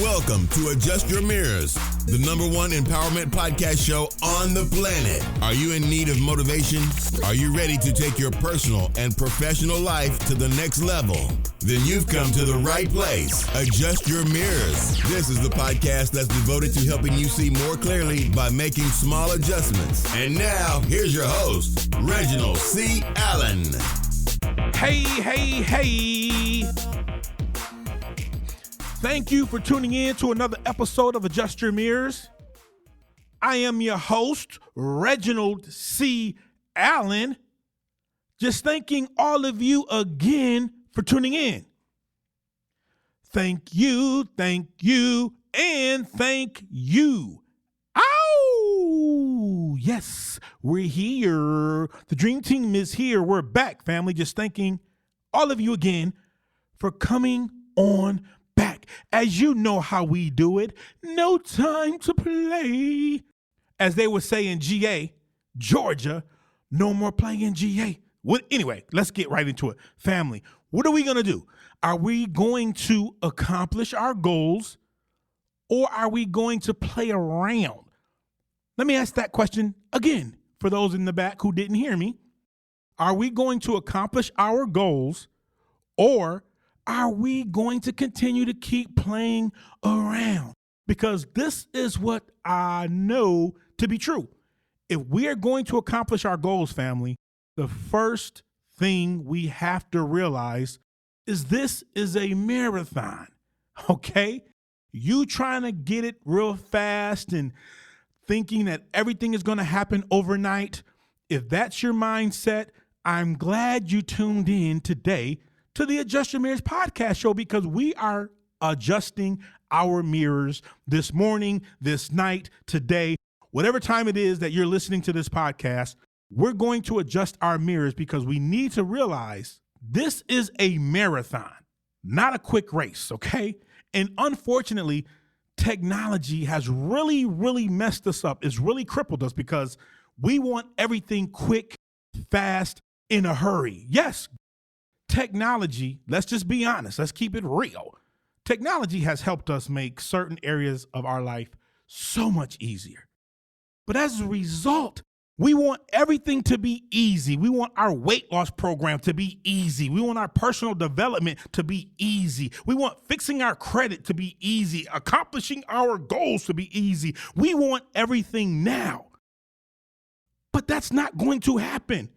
Welcome to Adjust Your Mirrors, the #1 empowerment podcast show on the planet. Are you in need of motivation? Are you ready to take your personal and professional life to the next level? Then you've come to the right place. Adjust Your Mirrors. This is the podcast that's devoted to helping you see more clearly by making small adjustments. And now, here's your host, Reginald C. Allen. Hey. Thank you for tuning in to another episode of Adjust Your Mirrors. I am your host, Reginald C. Allen. Just thanking all of you again for tuning in. Thank you, and thank you. Ow! Yes, we're here. The Dream Team is here. We're back, family. Just thanking all of you again for coming on back. As you know how we do it, no time to play. As they would say in GA, Georgia, no more playing GA. Well, anyway, let's get right into it. Family, what are we going to do? Are we going to accomplish our goals, or are we going to play around? Let me ask that question again for those in the back who didn't hear me. Are we going to accomplish our goals, or are we going to continue to keep playing around? Because this is what I know to be true. If we are going to accomplish our goals, family, the first thing we have to realize is this is a marathon, okay? You trying to get it real fast and thinking that everything is going to happen overnight. If that's your mindset, I'm glad you tuned in today to the Adjust Your Mirrors podcast show, because we are adjusting our mirrors this morning, this night, today, whatever time it is that you're listening to this podcast. We're going to adjust our mirrors because we need to realize this is a marathon, not a quick race, okay? And unfortunately, technology has really messed us up. It's really crippled us because we want everything quick, fast, in a hurry. Yes, technology, let's just be honest, let's keep it real. Technology has helped us make certain areas of our life so much easier. But as a result, we want everything to be easy. We want our weight loss program to be easy. We want our personal development to be easy. We want fixing our credit to be easy, accomplishing our goals to be easy. We want everything now. But that's not going to happen.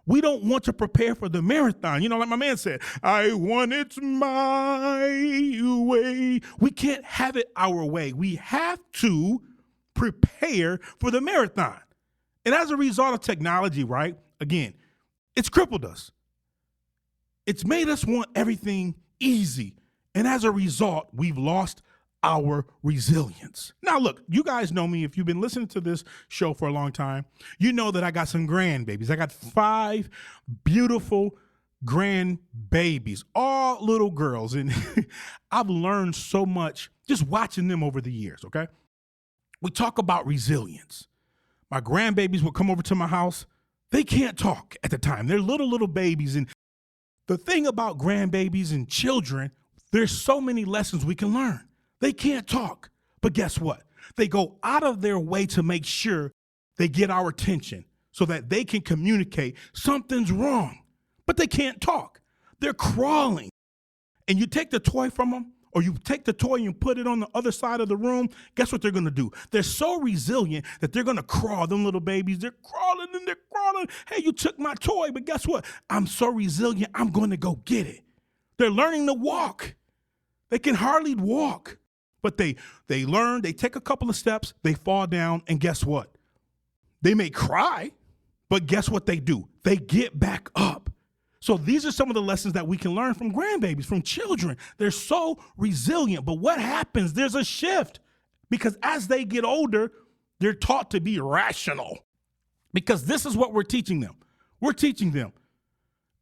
We don't want to prepare for the marathon. You know, like my man said, I want it my way. We can't have it our way. We have to prepare for the marathon. And as a result of technology, right, again, it's crippled us. It's made us want everything easy. And as a result, we've lost our resilience. Now, look, you guys know me. If you've been listening to this show for a long time, you know that I got some grandbabies. I got 5 beautiful grandbabies, all little girls. And I've learned so much just watching them over the years, okay? We talk about resilience. My grandbabies will come over to my house. They can't talk at the time. They're little babies. And the thing about grandbabies and children, there's so many lessons we can learn. They can't talk, but guess what? They go out of their way to make sure they get our attention so that they can communicate something's wrong, but they can't talk. They're crawling. And you take the toy from them, or you take the toy and you put it on the other side of the room, guess what they're going to do? They're so resilient that they're going to crawl. Them little babies, they're crawling and they're crawling. Hey, you took my toy, but guess what? I'm so resilient, I'm going to go get it. They're learning to walk. They can hardly walk. But they learn, they take a couple of steps, they fall down, and guess what? They may cry, but guess what they do? They get back up. So these are some of the lessons that we can learn from grandbabies, from children. They're so resilient. But what happens? There's a shift, because as they get older, they're taught to be rational, because this is what we're teaching them. We're teaching them,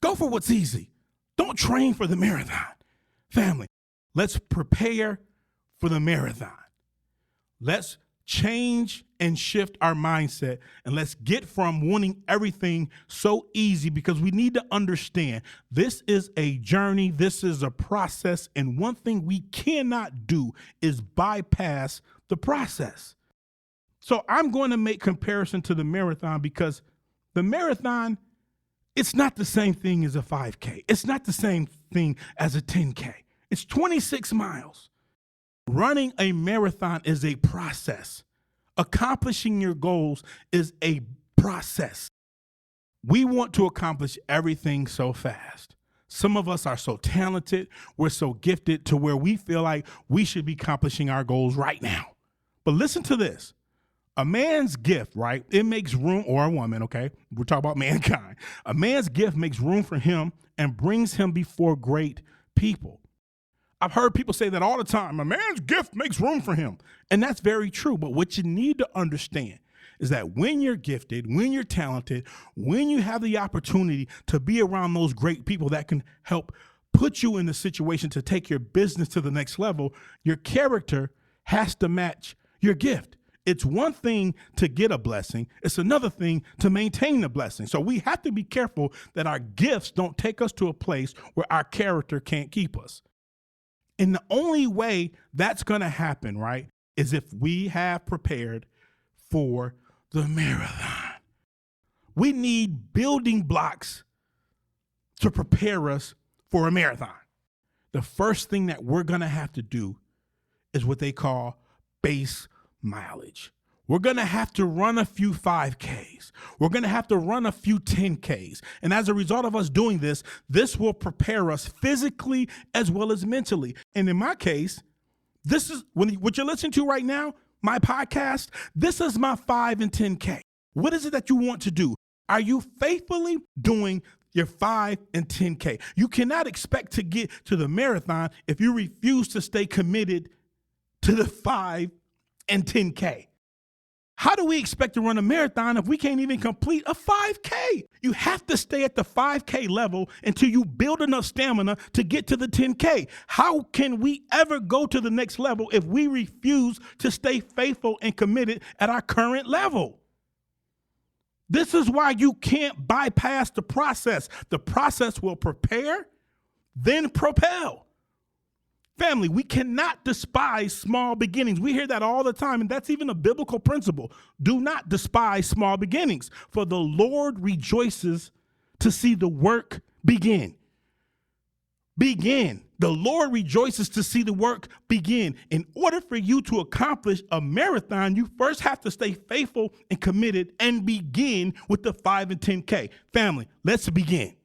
go for what's easy. Don't train for the marathon. Family, let's prepare for the marathon. Let's change and shift our mindset, and let's get from wanting everything so easy, because we need to understand this is a journey, this is a process, and one thing we cannot do is bypass the process. So I'm going to make comparison to the marathon, because the marathon, it's not the same thing as a 5K. It's not the same thing as a 10K. It's 26 miles. Running a marathon is a process. Accomplishing your goals is a process. We want to accomplish everything so fast. Some of us are so talented, we're so gifted to where we feel like we should be accomplishing our goals right now. But listen to this. A man's gift, right? It makes room, or a woman, okay? We're talking about mankind. A man's gift makes room for him and brings him before great people. I've heard people say that all the time. A man's gift makes room for him. And that's very true. But what you need to understand is that when you're gifted, when you're talented, when you have the opportunity to be around those great people that can help put you in a situation to take your business to the next level, your character has to match your gift. It's one thing to get a blessing. It's another thing to maintain the blessing. So we have to be careful that our gifts don't take us to a place where our character can't keep us. And the only way that's going to happen, right, is if we have prepared for the marathon. We need building blocks to prepare us for a marathon. The first thing that we're going to have to do is what they call base mileage. We're going to have to run a few 5Ks. We're going to have to run a few 10Ks. And as a result of us doing this, this will prepare us physically as well as mentally. And in my case, this is what you're listening to right now, my podcast. This is my 5 and 10K. What is it that you want to do? Are you faithfully doing your 5 and 10K? You cannot expect to get to the marathon if you refuse to stay committed to the 5 and 10K. How do we expect to run a marathon if we can't even complete a 5K? You have to stay at the 5K level until you build enough stamina to get to the 10K. How can we ever go to the next level if we refuse to stay faithful and committed at our current level? This is why you can't bypass the process. The process will prepare, then propel. Family, we cannot despise small beginnings. We hear that all the time, and that's even a biblical principle. Do not despise small beginnings, for the Lord rejoices to see the work begin. Begin. The Lord rejoices to see the work begin. In order for you to accomplish a marathon, you first have to stay faithful and committed and begin with the 5 and 10K. Family, let's begin.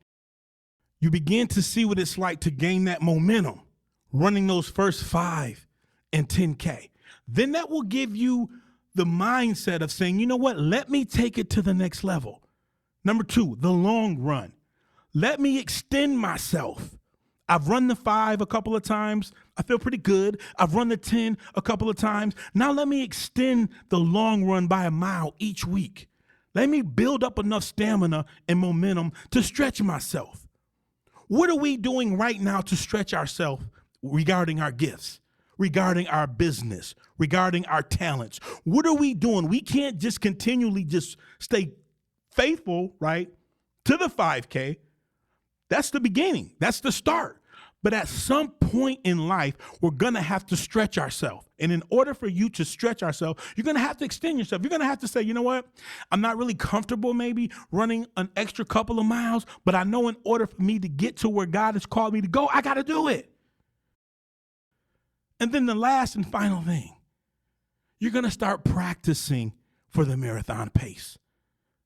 You begin to see what it's like to gain that momentum, running those first 5 and 10K. Then that will give you the mindset of saying, you know what, let me take it to the next level. Number 2, the long run. Let me extend myself. I've run the 5 a couple of times. I feel pretty good. I've run the 10 a couple of times. Now let me extend the long run by a mile each week. Let me build up enough stamina and momentum to stretch myself. What are we doing right now to stretch ourselves regarding our gifts, regarding our business, regarding our talents? What are we doing? We can't just continually just stay faithful, right, to the 5K. That's the beginning. That's the start. But at some point in life, we're going to have to stretch ourselves. And in order for you to stretch ourselves, you're going to have to extend yourself. You're going to have to say, you know what? I'm not really comfortable maybe running an extra couple of miles, but I know in order for me to get to where God has called me to go, I got to do it. And then the last and final thing, you're going to start practicing for the marathon pace.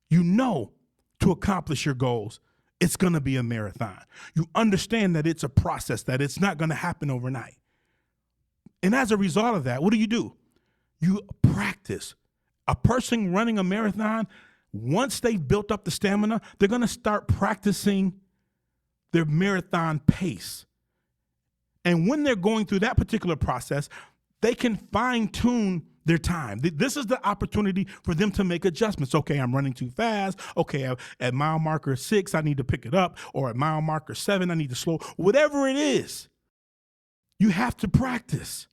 You know, to accomplish your goals, it's going to be a marathon. You understand that it's a process, that it's not going to happen overnight. And as a result of that, what do? You practice. A person running a marathon, once they've built up the stamina, they're going to start practicing their marathon pace. And when they're going through that particular process, they can fine-tune their time. This is the opportunity for them to make adjustments. Okay, I'm running too fast. Okay, at mile marker 6, I need to pick it up. Or at mile marker 7, I need to slow. Whatever it is, you have to practice.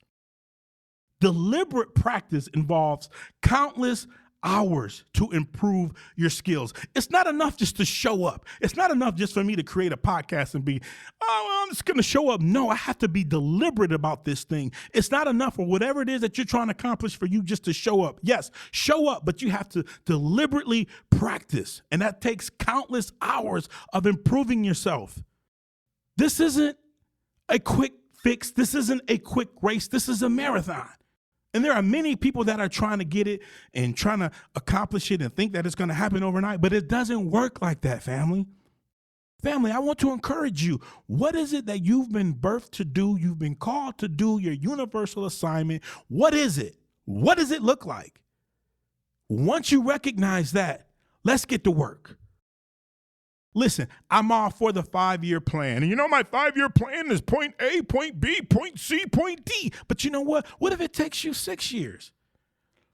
Deliberate practice involves countless hours to improve your skills. It's not enough just to show up. It's not enough just for me to create a podcast and be, I'm just going to show up. No, I have to be deliberate about this thing. It's not enough for whatever it is that you're trying to accomplish for you just to show up. Yes, show up, but you have to deliberately practice. And that takes countless hours of improving yourself. This isn't a quick fix. This isn't a quick race. This is a marathon. And there are many people that are trying to get it and trying to accomplish it and think that it's going to happen overnight, but it doesn't work like that, family. Family, I want to encourage you. What is it that you've been birthed to do? You've been called to do your universal assignment. What is it? What does it look like? Once you recognize that, let's get to work. Listen, I'm all for the 5-year plan. And you know, my 5-year plan is point A, point B, point C, point D. But you know what? What if it takes you 6 years?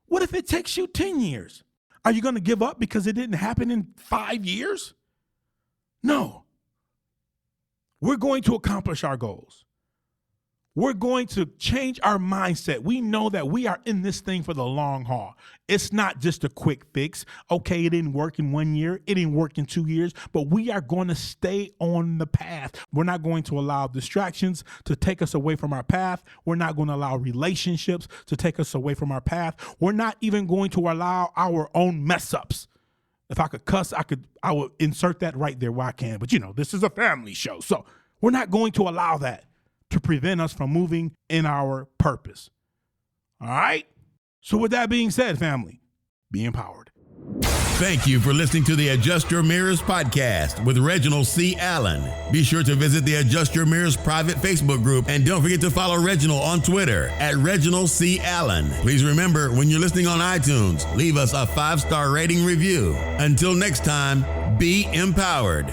What if it takes you 10 years? Are you going to give up because it didn't happen in 5 years? No. We're going to accomplish our goals. We're going to change our mindset. We know that we are in this thing for the long haul. It's not just a quick fix. Okay, it didn't work in 1 year. It didn't work in 2 years, but we are going to stay on the path. We're not going to allow distractions to take us away from our path. We're not going to allow relationships to take us away from our path. We're not even going to allow our own mess ups. If I could cuss, I would insert that right there where I can. But you know, this is a family show. So we're not going to allow that to prevent us from moving in our purpose. All right? So with that being said, family, be empowered. Thank you for listening to the Adjust Your Mirrors podcast with Reginald C. Allen. Be sure to visit the Adjust Your Mirrors private Facebook group, and don't forget to follow Reginald on Twitter at Reginald C. Allen. Please remember, when you're listening on iTunes, leave us a 5-star rating review. Until next time, be empowered.